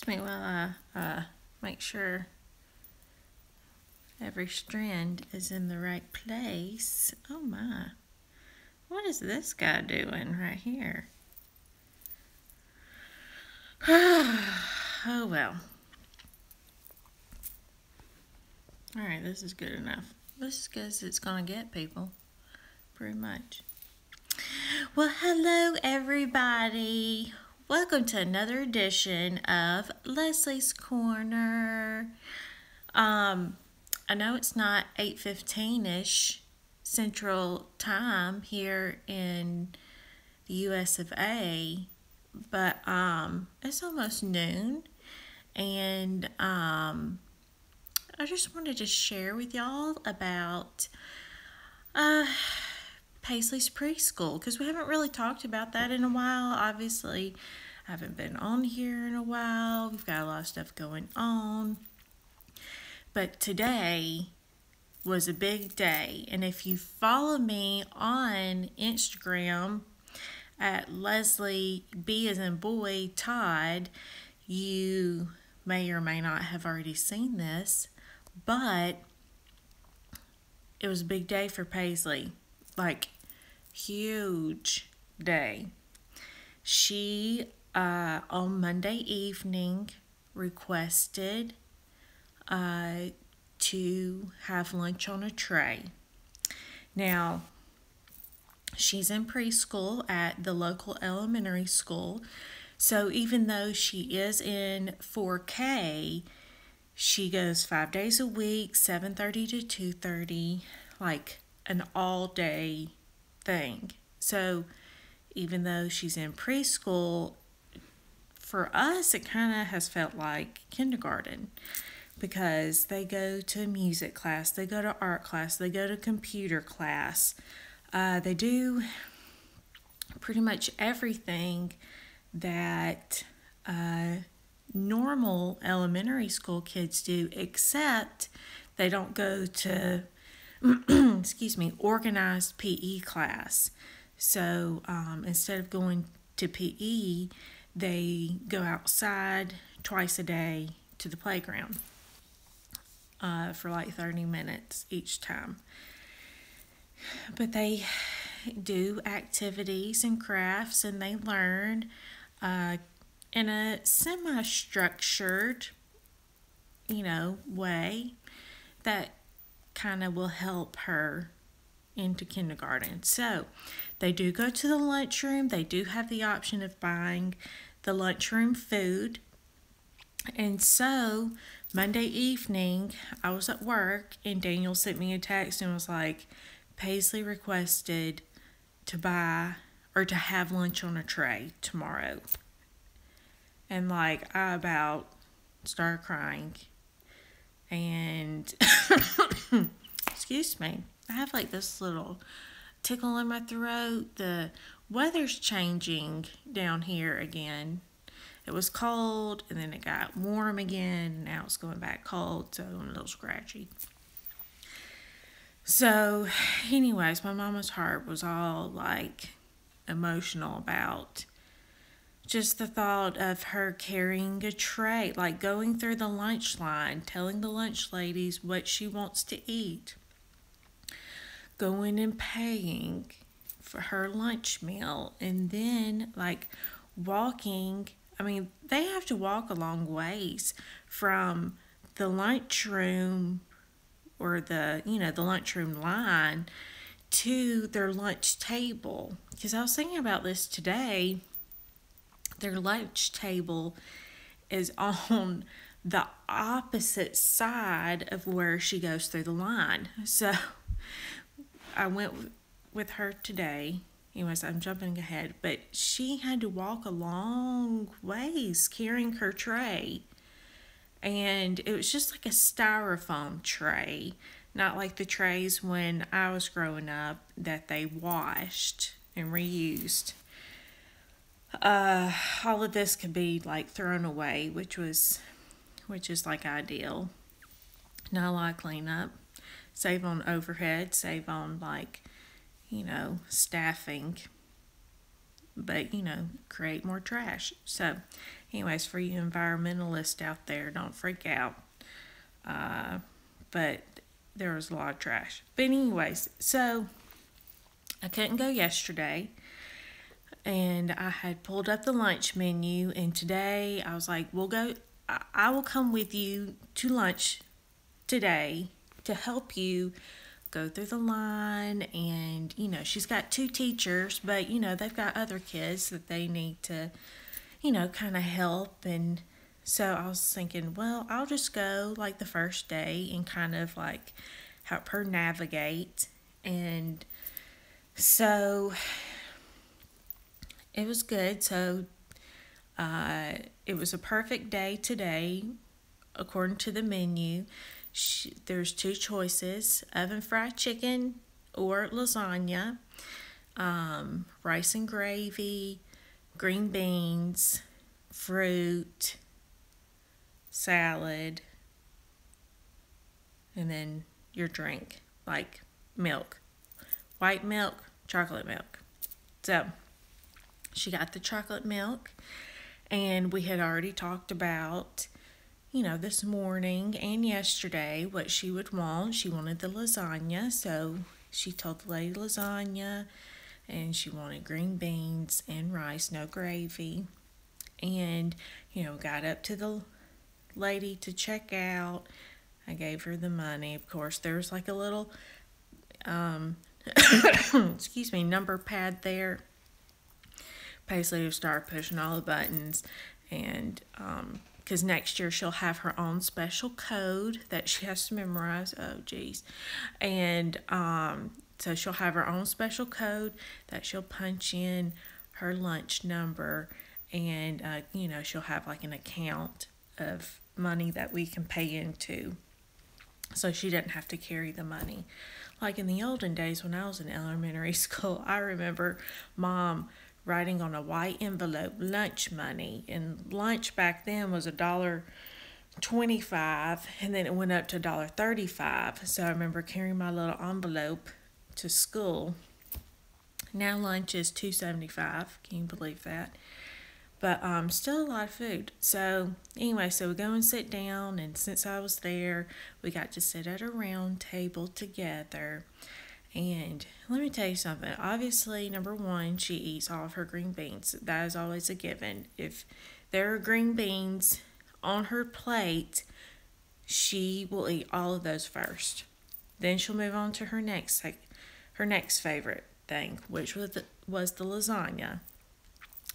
Excuse me while I make sure every strand is in the right place. Oh my. What is this guy doing right here? Oh well. Alright, this is good enough. This is good as it's gonna get, people. Pretty much. Well, hello everybody. Welcome to another edition of Leslie's Corner. I know it's not 8:15ish Central Time here in the US of A, but it's almost noon, and I just wanted to share with y'all about Paisley's Preschool, because we haven't really talked about that in a while. Obviously, I haven't been on here in a while. We've got a lot of stuff going on. But today was a big day. And if you follow me on Instagram at Leslie B as in boy Todd, you may or may not have already seen this, but it was a big day for Paisley. Like, huge day. She, on Monday evening, requested to have lunch on a tray. Now, she's in preschool at the local elementary school, so even though she is in 4K, she goes 5 days a week, 7:30 to 2:30, like an all-day thing. So even though she's in preschool, for us it kind of has felt like kindergarten, because they go to music class, they go to art class, they go to computer class. They do pretty much everything that normal elementary school kids do, except they don't go to organized PE class. So instead of going to PE, they go outside twice a day to the playground for like 30 minutes each time. But they do activities and crafts, and they learn in a semi-structured, way that kind of will help her into kindergarten. So they do go to the lunchroom. They do have the option of buying the lunchroom food. And so Monday evening, I was at work, and Daniel sent me a text and was like, Paisley requested to buy or to have lunch on a tray tomorrow. And like, I about started crying. And excuse me, I have like this little tickle in my throat. The weather's changing down here again. It was cold, and then it got warm again, and now it's going back cold, so I'm a little scratchy. So, anyways, my mama's heart was all like emotional about just the thought of her carrying a tray, like going through the lunch line, telling the lunch ladies what she wants to eat, going and paying for her lunch meal, and then like walking. I mean, they have to walk a long ways from the lunchroom or the lunchroom line to their lunch table. Because I was thinking about this today. Their lunch table is on the opposite side of where she goes through the line. So I went with her today. Anyways, I'm jumping ahead, but she had to walk a long ways carrying her tray. And it was just like a styrofoam tray, not like the trays when I was growing up that they washed and reused. All of this could be like thrown away, which is like ideal. Not a lot of cleanup. Save on overhead, save on like, staffing. but create more trash. So, anyways, for you environmentalists out there, don't freak out. But there was a lot of trash. But anyways, so I couldn't go yesterday, and I had pulled up the lunch menu, and today I was like, we'll go. I will come with you to lunch today to help you go through the line. And she's got 2 teachers, but they've got other kids that they need to kind of help. And so I was thinking, well, I'll just go like the first day and kind of like help her navigate. And so it was good. So it was a perfect day today, according to the menu. There's 2 choices: oven fried chicken or lasagna, rice and gravy, green beans, fruit, salad, and then your drink, like milk, white milk, chocolate milk. So she got the chocolate milk, and we had already talked about this morning and yesterday what she would want. She wanted the lasagna, so she told the lady lasagna, and she wanted green beans and rice, no gravy. And, got up to the lady to check out. I gave her the money. Of course, there was like a little, excuse me, number pad there. Paisley will start pushing all the buttons, and, because next year she'll have her own special code that she has to memorize. Oh, geez. And so she'll have her own special code that she'll punch in her lunch number, and, she'll have like an account of money that we can pay into, so she doesn't have to carry the money. Like in the olden days when I was in elementary school, I remember Mom writing on a white envelope lunch money, and lunch back then was $1.25, and then it went up to $1.35. So I remember carrying my little envelope to school. Now lunch is $2.75. Can you believe that? But still a lot of food. So anyway, so we go and sit down, and since I was there, we got to sit at a round table together. And let me tell you something. Obviously, number one, she eats all of her green beans. That is always a given. If there are green beans on her plate, she will eat all of those first. Then she'll move on to her next favorite thing, which was the lasagna.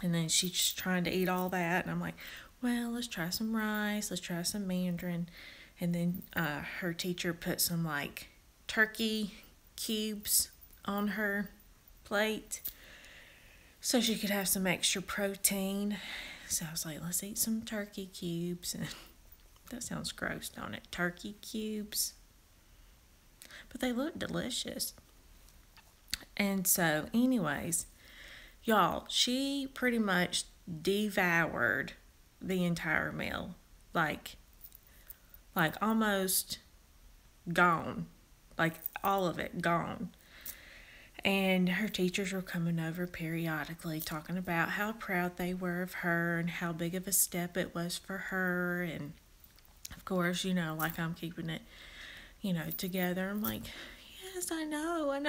And then she's just trying to eat all that. And I'm like, well, let's try some rice. Let's try some mandarin. And then her teacher put some like turkey cubes on her plate so she could have some extra protein. So I was like, let's eat some turkey cubes. And that sounds gross, don't it? Turkey cubes. But they look delicious. And so anyways, y'all, she pretty much devoured the entire meal. Like almost gone. Like all of it gone. And her teachers were coming over periodically talking about how proud they were of her and how big of a step it was for her. And of course, like I'm keeping it, together. I'm like, yes, I know.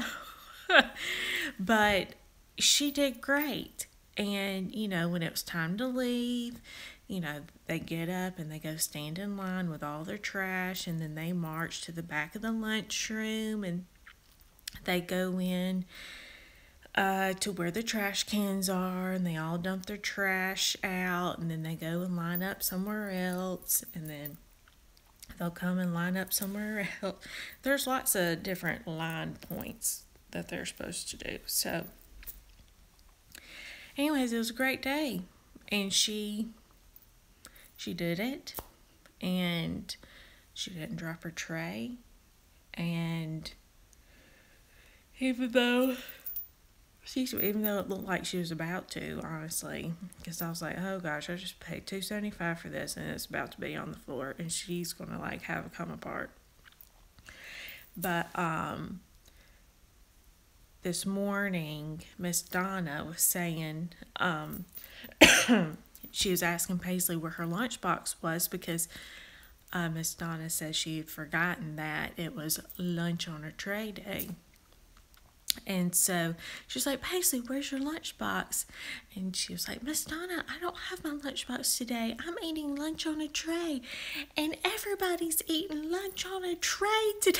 But she did great. And, when it was time to leave, they get up and they go stand in line with all their trash, and then they march to the back of the lunchroom, and they go in to where the trash cans are, and they all dump their trash out, and then they go and line up somewhere else, and then they'll come and line up somewhere else. There's lots of different line points that they're supposed to do. So anyways, it was a great day, and she did it, and she didn't drop her tray. And even though it looked like she was about to, honestly, because I was like, oh gosh, I just paid $2.75 for this, and it's about to be on the floor, and she's gonna like have it come apart. But this morning, Miss Donna was saying, she was asking Paisley where her lunchbox was because Miss Donna said she had forgotten that it was lunch on a tray day. And so she's like, Paisley, where's your lunchbox? And she was like, Miss Donna, I don't have my lunchbox today. I'm eating lunch on a tray. And everybody's eating lunch on a tray today.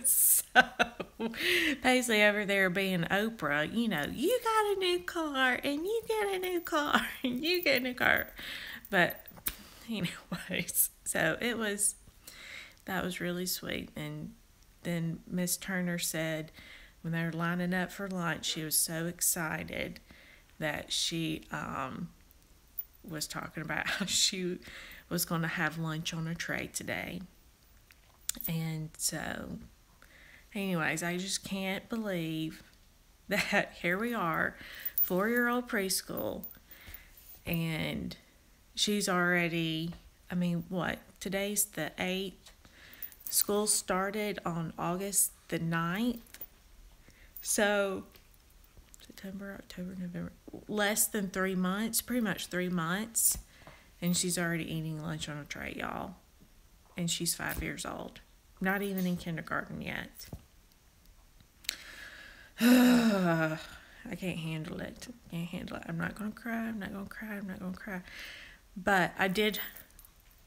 So Paisley over there being Oprah, you know, you got a new car and you get a new car and you get a new car. But anyways, so that was really sweet. And then Miss Turner said when they were lining up for lunch, she was so excited that she was talking about how she was going to have lunch on a tray today. And so, anyways, I just can't believe that here we are, 4-year-old preschool, and she's already, I mean, what? Today's the 8th. School started on August the 9th. So, September, October, November, less than 3 months, pretty much 3 months. And she's already eating lunch on a tray, y'all. And she's 5 years old. Not even in kindergarten yet. I can't handle it. I'm not going to cry. But I did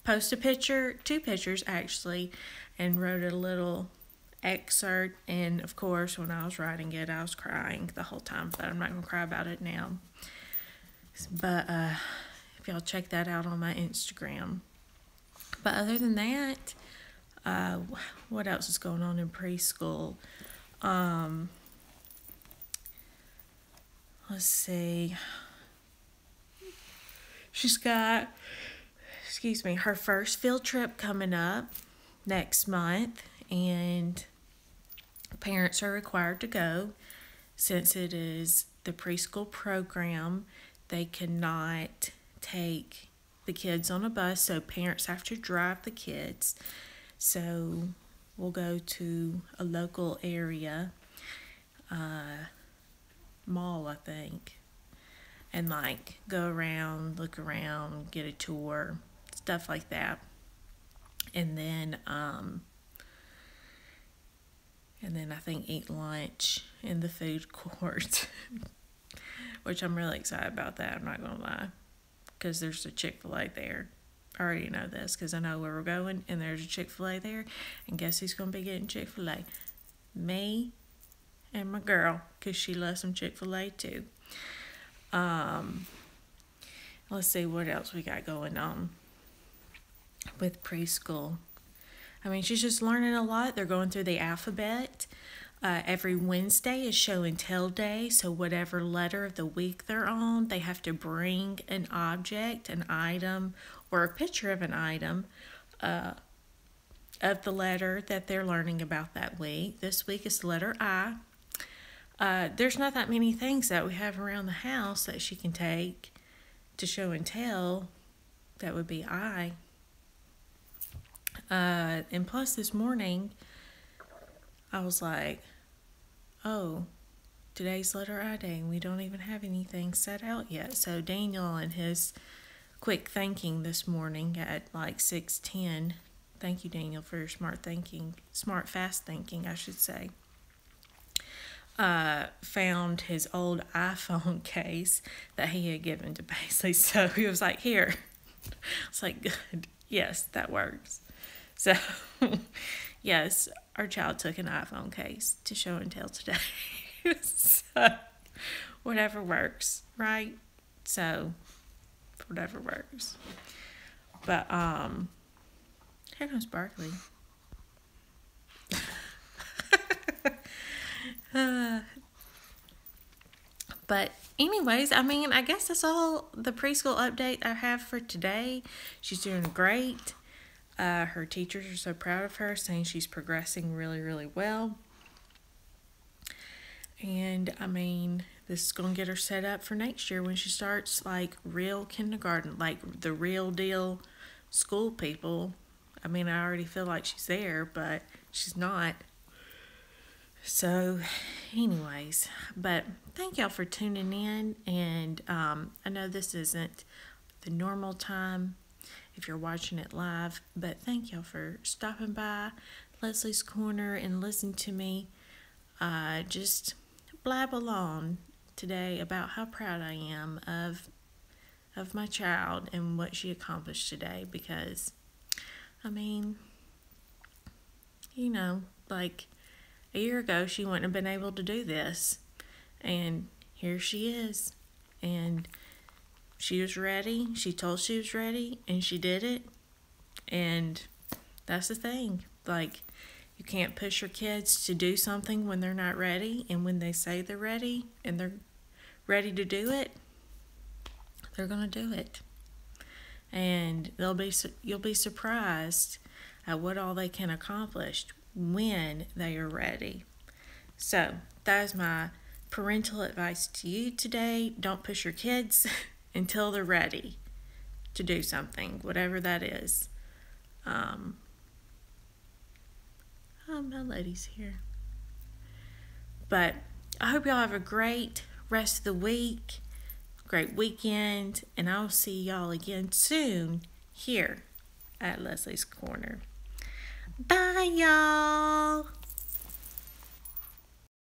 post a picture, 2 pictures actually, and wrote a little excerpt. And of course, when I was writing it, I was crying the whole time, but I'm not going to cry about it now. But if y'all check that out on my Instagram. But other than that, what else is going on in preschool? Let's see. She's got, her first field trip coming up next month, and parents are required to go. Since it is the preschool program, they cannot take the kids on a bus, so parents have to drive the kids. So we'll go to a local area mall, I think, and like go around, look around, get a tour, stuff like that. And then I think eat lunch in the food court, which I'm really excited about that, I'm not gonna lie, because there's a Chick-fil-A there. I already know this because I know where we're going, and there's a Chick-fil-A there, and guess who's gonna be getting Chick-fil-A? Me and my girl, because she loves some Chick-fil-A too. Let's see what else we got going on with preschool. I mean, she's just learning a lot. They're going through the alphabet. Every Wednesday is show and tell day, so whatever letter of the week they're on, they have to bring an object, an item, or a picture of an item of the letter that they're learning about that week. This week is the letter I. There's not that many things that we have around the house that she can take to show and tell. That would be I. And plus this morning, I was like, oh, today's letter I day, and we don't even have anything set out yet. So Daniel and his quick thinking this morning at like 6:10, thank you, Daniel, for your smart fast thinking, I should say, found his old iPhone case that he had given to Paisley. So he was like, here. I was like, good. Yes, that works. So, yes, our child took an iPhone case to show and tell today. So, whatever works, right? So, whatever works. But, here comes Barkley. But anyways, I mean, I guess that's all the preschool update I have for today. She's doing great. Her teachers are so proud of her, saying she's progressing really, really well. And I mean, this is going to get her set up for next year when she starts like real kindergarten, like the real deal school people. I mean, I already feel like she's there, but she's not. So, anyways, but thank y'all for tuning in. And I know this isn't the normal time if you're watching it live, but thank y'all for stopping by Leslie's Corner and listening to me just blab along today about how proud I am of my child and what she accomplished today. Because, I mean, like a year ago, she wouldn't have been able to do this. And here she is. And she was ready. She told she was ready, and she did it. And that's the thing. Like, you can't push your kids to do something when they're not ready. And when they say they're ready and they're ready to do it, they're going to do it. And you'll be surprised at what all they can accomplish when they are ready. So that is my parental advice to you today. Don't push your kids until they're ready to do something, whatever that is. My lady's here. But I hope y'all have a great rest of the week, great weekend, and I'll see y'all again soon here at Leslie's Corner. Bye, y'all.